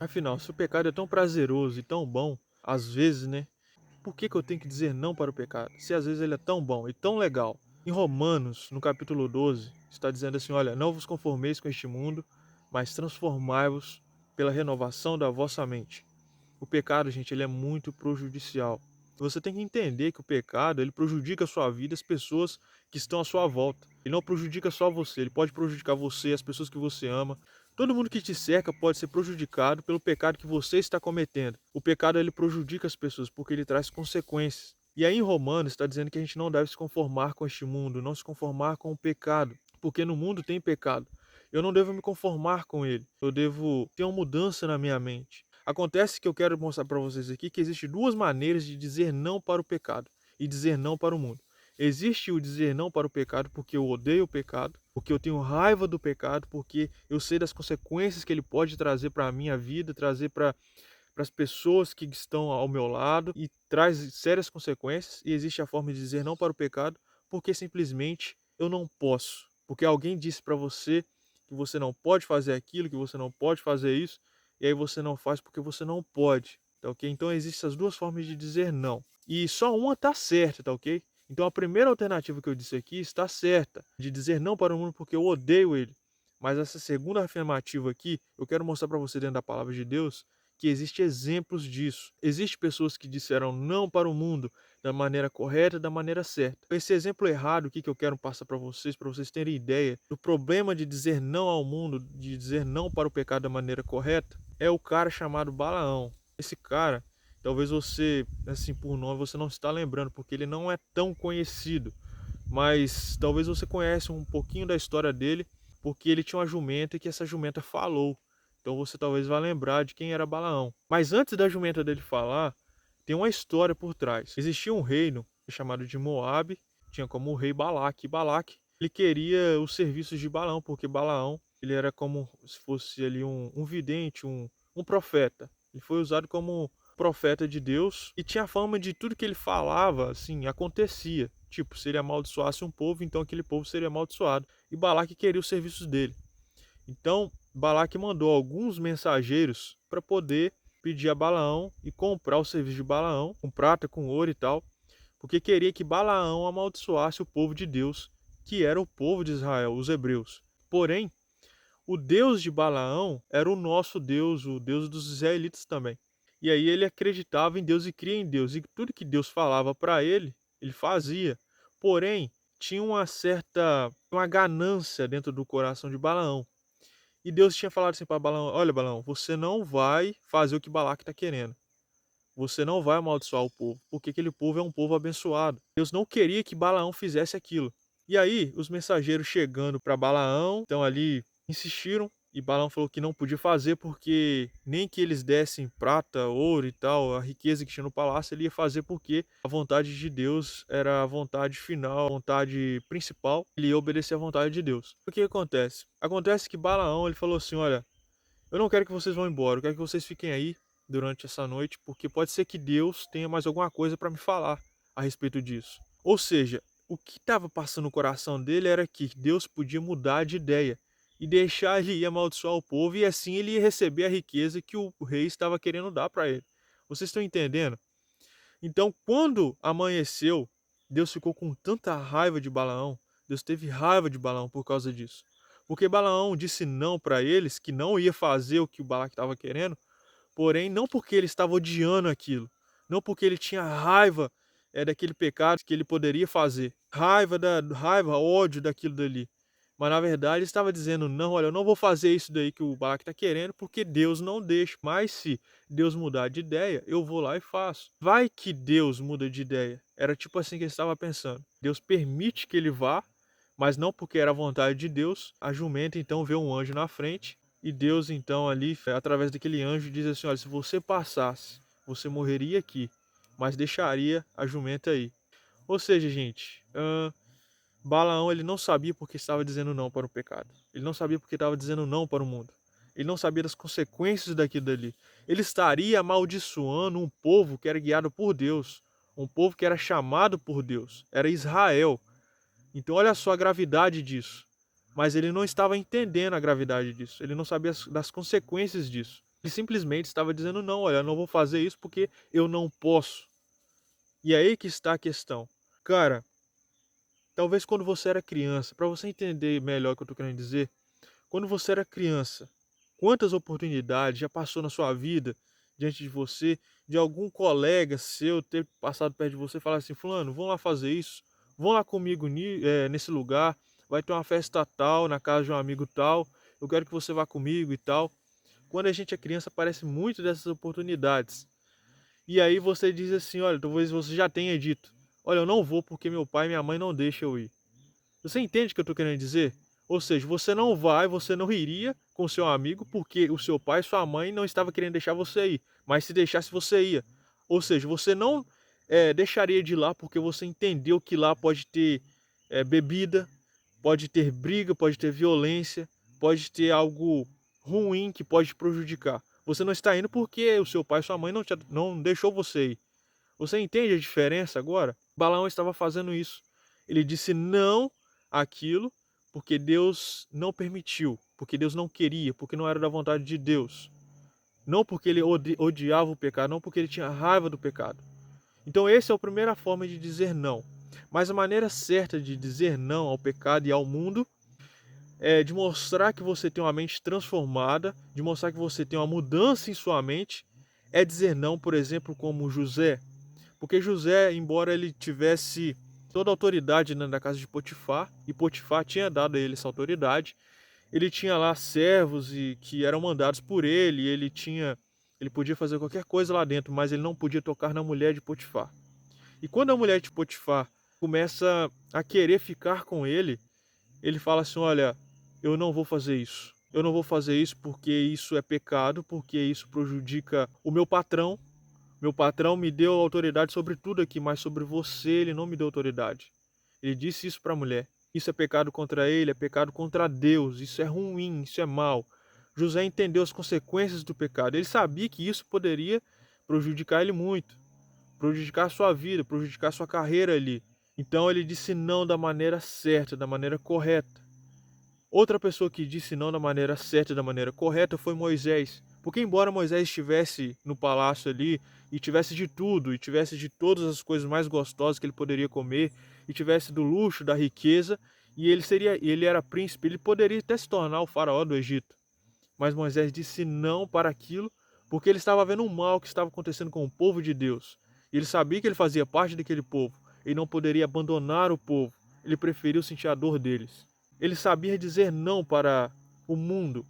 Afinal, se o pecado é tão prazeroso e tão bom, às vezes, né? Por que eu tenho que dizer não para o pecado? Se às vezes ele é tão bom e tão legal. Em Romanos, no capítulo 12, está dizendo assim: olha, não vos conformeis com este mundo, mas transformai-vos pela renovação da vossa mente. O pecado, gente, ele é muito prejudicial. Você tem que entender que o pecado, ele prejudica a sua vida, as pessoas que estão à sua volta. Ele não prejudica só você, ele pode prejudicar você, as pessoas que você ama. Todo mundo que te cerca pode ser prejudicado pelo pecado que você está cometendo. O pecado, ele prejudica as pessoas porque ele traz consequências. E aí em Romanos está dizendo que a gente não deve se conformar com este mundo, não se conformar com o pecado, porque no mundo tem pecado. Eu não devo me conformar com ele. Eu devo ter uma mudança na minha mente. Acontece que eu quero mostrar para vocês aqui que existem duas maneiras de dizer não para o pecado e dizer não para o mundo. Existe o dizer não para o pecado porque eu odeio o pecado, porque eu tenho raiva do pecado, porque eu sei das consequências que ele pode trazer para a minha vida, trazer para as pessoas que estão ao meu lado e traz sérias consequências. E existe a forma de dizer não para o pecado porque simplesmente eu não posso. Porque alguém disse para você que você não pode fazer aquilo, que você não pode fazer isso, e aí você não faz porque você não pode, tá ok? Então existem as duas formas de dizer não. E só uma tá certa, tá ok? Então a primeira alternativa que eu disse aqui está certa, de dizer não para o mundo porque eu odeio ele. Mas essa segunda afirmativa aqui, eu quero mostrar para você dentro da palavra de Deus que existem exemplos disso. Existem pessoas que disseram não para o mundo da maneira correta, da maneira certa. Esse exemplo errado aqui que eu quero passar para vocês terem ideia do problema de dizer não ao mundo, de dizer não para o pecado da maneira correta, é o cara chamado Balaão. Esse cara, talvez você, assim por nome, você não está lembrando, porque ele não é tão conhecido, mas talvez você conheça um pouquinho da história dele, porque ele tinha uma jumenta e que essa jumenta falou. Então você talvez vá lembrar de quem era Balaão. Mas antes da jumenta dele falar, tem uma história por trás. Existia um reino chamado de Moabe, tinha como rei Balaque. E Balaque, ele queria os serviços de Balaão, porque Balaão, ele era como se fosse ali um vidente, um profeta. Ele foi usado como profeta de Deus e tinha a fama de tudo que ele falava, assim, acontecia. Tipo, se ele amaldiçoasse um povo, então aquele povo seria amaldiçoado. E Balaque queria os serviços dele. Então, Balaque mandou alguns mensageiros para poder pedir a Balaão e comprar o serviço de Balaão, com prata, com ouro e tal, porque queria que Balaão amaldiçoasse o povo de Deus, que era o povo de Israel, os hebreus. Porém, o Deus de Balaão era o nosso Deus, o Deus dos israelitas também. E aí ele acreditava em Deus e cria em Deus, e tudo que Deus falava para ele, ele fazia. Porém, tinha uma ganância dentro do coração de Balaão. E Deus tinha falado assim para Balaão: olha, Balaão, você não vai fazer o que Balaque está querendo. Você não vai amaldiçoar o povo, porque aquele povo é um povo abençoado. Deus não queria que Balaão fizesse aquilo. E aí, os mensageiros chegando para Balaão, então ali insistiram, e Balaão falou que não podia fazer porque nem que eles dessem prata, ouro e tal, a riqueza que tinha no palácio, ele ia fazer porque a vontade de Deus era a vontade final, a vontade principal, ele ia obedecer à vontade de Deus. O que acontece? Acontece que Balaão, ele falou assim: olha, eu não quero que vocês vão embora, eu quero que vocês fiquem aí durante essa noite, porque pode ser que Deus tenha mais alguma coisa para me falar a respeito disso. Ou seja, o que estava passando no coração dele era que Deus podia mudar de ideia e deixar ele ir amaldiçoar o povo, e assim ele ia receber a riqueza que o rei estava querendo dar para ele. Vocês estão entendendo? Então, quando amanheceu, Deus ficou com tanta raiva de Balaão, Deus teve raiva de Balaão por causa disso. Porque Balaão disse não para eles, que não ia fazer o que o Balaque estava querendo, porém não porque ele estava odiando aquilo, não porque ele tinha raiva daquele pecado que ele poderia fazer, raiva, ódio daquilo dali. Mas na verdade ele estava dizendo: não, olha, eu não vou fazer isso daí que o Balaque está querendo, porque Deus não deixa. Mas se Deus mudar de ideia, eu vou lá e faço. Vai que Deus muda de ideia. Era tipo assim que ele estava pensando. Deus permite que ele vá, mas não porque era a vontade de Deus. A jumenta então vê um anjo na frente, e Deus então ali, através daquele anjo, diz assim: olha, se você passasse, você morreria aqui, mas deixaria a jumenta aí. Ou seja, gente, Balaão, ele não sabia porque estava dizendo não para o pecado. Ele não sabia porque estava dizendo não para o mundo. Ele não sabia das consequências daquilo dali. Ele estaria amaldiçoando um povo que era guiado por Deus, um povo que era chamado por Deus, era Israel. Então olha só a gravidade disso. Mas ele não estava entendendo a gravidade disso. Ele não sabia das consequências disso. Ele simplesmente estava dizendo: não, olha, eu não vou fazer isso porque eu não posso. E é aí que está a questão. Cara, talvez quando você era criança, para você entender melhor o que eu estou querendo dizer, quando você era criança, quantas oportunidades já passou na sua vida, diante de você, de algum colega seu ter passado perto de você e falar assim: fulano, vamos lá fazer isso, vão lá comigo nesse lugar, vai ter uma festa tal, na casa de um amigo tal, eu quero que você vá comigo e tal. Quando a gente é criança, aparece muito dessas oportunidades. E aí você diz assim: olha, talvez você já tenha dito: olha, eu não vou porque meu pai e minha mãe não deixam eu ir. Você entende o que eu estou querendo dizer? Ou seja, você não vai, você não iria com seu amigo porque o seu pai e sua mãe não estavam querendo deixar você ir, mas se deixasse você ia. Ou seja, você não deixaria de ir lá porque você entendeu que lá pode ter bebida, pode ter briga, pode ter violência, pode ter algo ruim que pode te prejudicar. Você não está indo porque o seu pai e sua mãe não deixou você ir. Você entende a diferença agora? Balaão estava fazendo isso. Ele disse não àquilo porque Deus não permitiu, porque Deus não queria, porque não era da vontade de Deus. Não porque ele odiava o pecado, não porque ele tinha raiva do pecado. Então essa é a primeira forma de dizer não. Mas a maneira certa de dizer não ao pecado e ao mundo é de mostrar que você tem uma mente transformada, de mostrar que você tem uma mudança em sua mente, é dizer não, por exemplo, como José. Porque José, embora ele tivesse toda a autoridade dentro da casa de Potifar, e Potifar tinha dado a ele essa autoridade, ele tinha lá servos e que eram mandados por ele, ele podia fazer qualquer coisa lá dentro, mas ele não podia tocar na mulher de Potifar. E quando a mulher de Potifar começa a querer ficar com ele fala assim: olha, eu não vou fazer isso. Eu não vou fazer isso porque isso é pecado, porque isso prejudica o meu patrão. Meu patrão me deu autoridade sobre tudo aqui, mas sobre você ele não me deu autoridade. Ele disse isso para a mulher. Isso é pecado contra ele, é pecado contra Deus, isso é ruim, isso é mal. José entendeu as consequências do pecado. Ele sabia que isso poderia prejudicar ele muito, prejudicar a sua vida, prejudicar a sua carreira ali. Então ele disse não da maneira certa, da maneira correta. Outra pessoa que disse não da maneira certa, da maneira correta, foi Moisés. Porque embora Moisés estivesse no palácio ali, e tivesse de tudo, e tivesse de todas as coisas mais gostosas que ele poderia comer, e tivesse do luxo, da riqueza, e ele era príncipe, ele poderia até se tornar o faraó do Egito. Mas Moisés disse não para aquilo, porque ele estava vendo um mal que estava acontecendo com o povo de Deus. E ele sabia que ele fazia parte daquele povo, e não poderia abandonar o povo. Ele preferiu sentir a dor deles. Ele sabia dizer não para o mundo,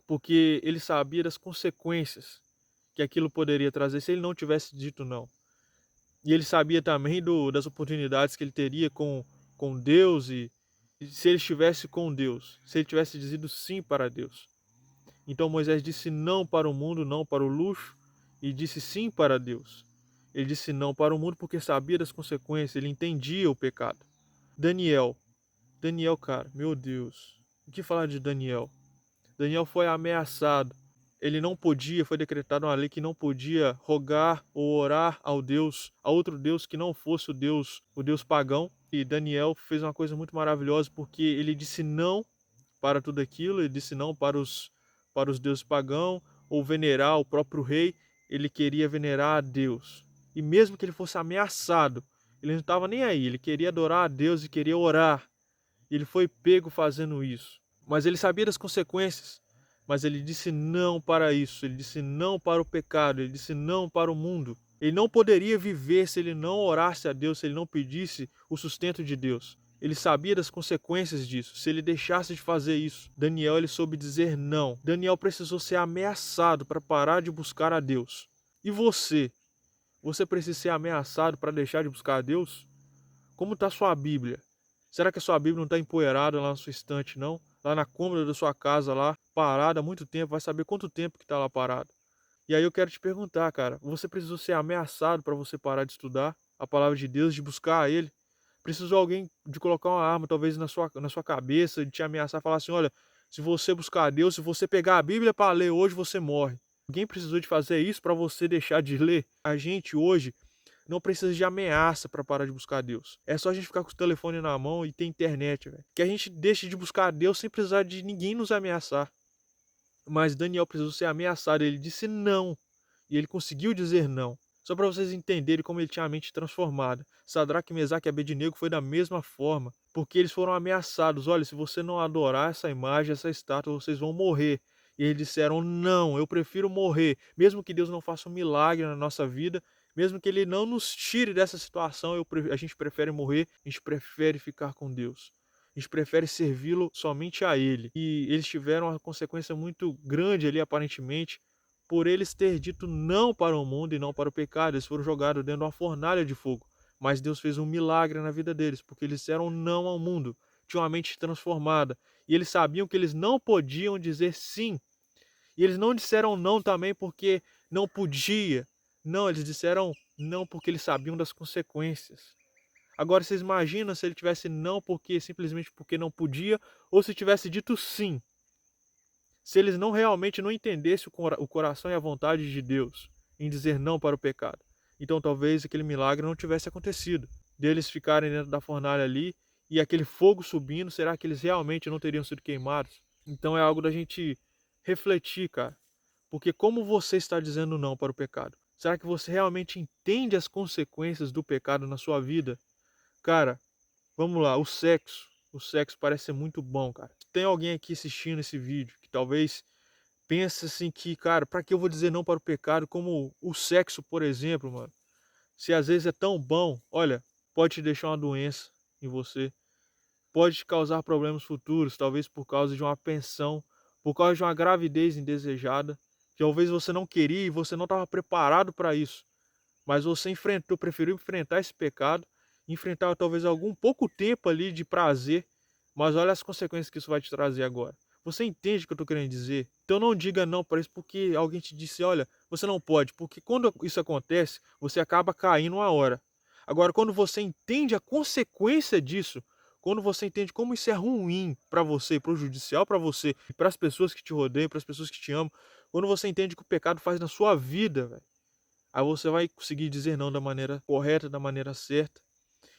porque ele sabia das consequências que aquilo poderia trazer se ele não tivesse dito não. E ele sabia também das oportunidades que ele teria com Deus e se ele estivesse com Deus, se ele tivesse dizido sim para Deus. Então Moisés disse não para o mundo, não para o luxo, e disse sim para Deus. Ele disse não para o mundo porque sabia das consequências, ele entendia o pecado. Daniel, Daniel, cara, meu Deus, o que falar de Daniel? Daniel foi ameaçado. Ele não podia, foi decretada uma lei que não podia rogar ou orar ao Deus, a outro Deus que não fosse o Deus pagão. E Daniel fez uma coisa muito maravilhosa porque ele disse não para tudo aquilo, ele disse não para os deuses pagãos ou venerar o próprio rei, ele queria venerar a Deus. E mesmo que ele fosse ameaçado, ele não estava nem aí, ele queria adorar a Deus e queria orar. E ele foi pego fazendo isso. Mas ele sabia das consequências. Mas ele disse não para isso, ele disse não para o pecado, ele disse não para o mundo. Ele não poderia viver se ele não orasse a Deus, se ele não pedisse o sustento de Deus. Ele sabia das consequências disso. Se ele deixasse de fazer isso, Daniel ele soube dizer não. Daniel precisou ser ameaçado para parar de buscar a Deus. E você? Você precisa ser ameaçado para deixar de buscar a Deus? Como está sua Bíblia? Será que a sua Bíblia não está empoeirada lá na sua estante, não? Lá na cômoda da sua casa, lá, parada há muito tempo, vai saber quanto tempo que está lá parado. E aí eu quero te perguntar, cara, você precisou ser ameaçado para você parar de estudar a palavra de Deus, de buscar a Ele? Precisou alguém de colocar uma arma, talvez na sua cabeça, de te ameaçar, falar assim, olha, se você buscar a Deus, se você pegar a Bíblia para ler hoje, você morre. Alguém precisou de fazer isso para você deixar de ler? A gente hoje não precisa de ameaça para parar de buscar a Deus. É só a gente ficar com o telefone na mão e ter internet, velho. Que a gente deixe de buscar a Deus sem precisar de ninguém nos ameaçar. mas Daniel precisou ser ameaçado, ele disse não, e ele conseguiu dizer não. Só para vocês entenderem como ele tinha a mente transformada. Sadraque, Mesaque e Abednego foi da mesma forma, porque eles foram ameaçados. Olha, se você não adorar essa imagem, essa estátua, vocês vão morrer. E eles disseram, não, eu prefiro morrer. Mesmo que Deus não faça um milagre na nossa vida, mesmo que Ele não nos tire dessa situação, a gente prefere morrer, a gente prefere ficar com Deus. A gente prefere servi-lo somente a Ele. E eles tiveram uma consequência muito grande ali, aparentemente, por eles ter dito não para o mundo e não para o pecado. Eles foram jogados dentro de uma fornalha de fogo. Mas Deus fez um milagre na vida deles, porque eles disseram não ao mundo, tinham a mente transformada. E eles sabiam que eles não podiam dizer sim. E eles não disseram não também porque não podia. Não, eles disseram não porque eles sabiam das consequências. Agora vocês imaginam se ele tivesse não porque simplesmente porque não podia, ou se tivesse dito sim. Se eles não realmente não entendessem o coração e a vontade de Deus em dizer não para o pecado. Então talvez aquele milagre não tivesse acontecido. Deles ficarem dentro da fornalha ali e aquele fogo subindo, será que eles realmente não teriam sido queimados? Então é algo da gente refletir, cara. Porque como você está dizendo não para o pecado? Será que você realmente entende as consequências do pecado na sua vida? Cara, vamos lá, o sexo. O sexo parece ser muito bom, cara. Tem alguém aqui assistindo esse vídeo que talvez pense assim que, cara, pra que eu vou dizer não para o pecado, como o sexo, por exemplo, mano? Se às vezes é tão bom, olha, pode te deixar uma doença em você, pode te causar problemas futuros, talvez por causa de uma pensão, por causa de uma gravidez indesejada, que talvez você não queria e você não estava preparado para isso, mas você enfrentou, preferiu enfrentar esse pecado, enfrentar talvez algum pouco tempo ali de prazer, mas olha as consequências que isso vai te trazer agora. Você entende o que eu estou querendo dizer? Então não diga não para isso porque alguém te disse, olha, você não pode, porque quando isso acontece, você acaba caindo uma hora. Agora, quando você entende a consequência disso, quando você entende como isso é ruim para você, prejudicial para você, e para as pessoas que te rodeiam, para as pessoas que te amam, quando você entende o que o pecado faz na sua vida, velho, aí você vai conseguir dizer não da maneira correta, da maneira certa.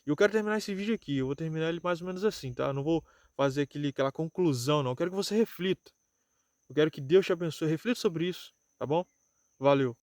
E eu quero terminar esse vídeo aqui. Eu vou terminar ele mais ou menos assim, tá? Eu não vou fazer aquela conclusão, não. Eu quero que você reflita. Eu quero que Deus te abençoe. Reflita sobre isso, tá bom? Valeu.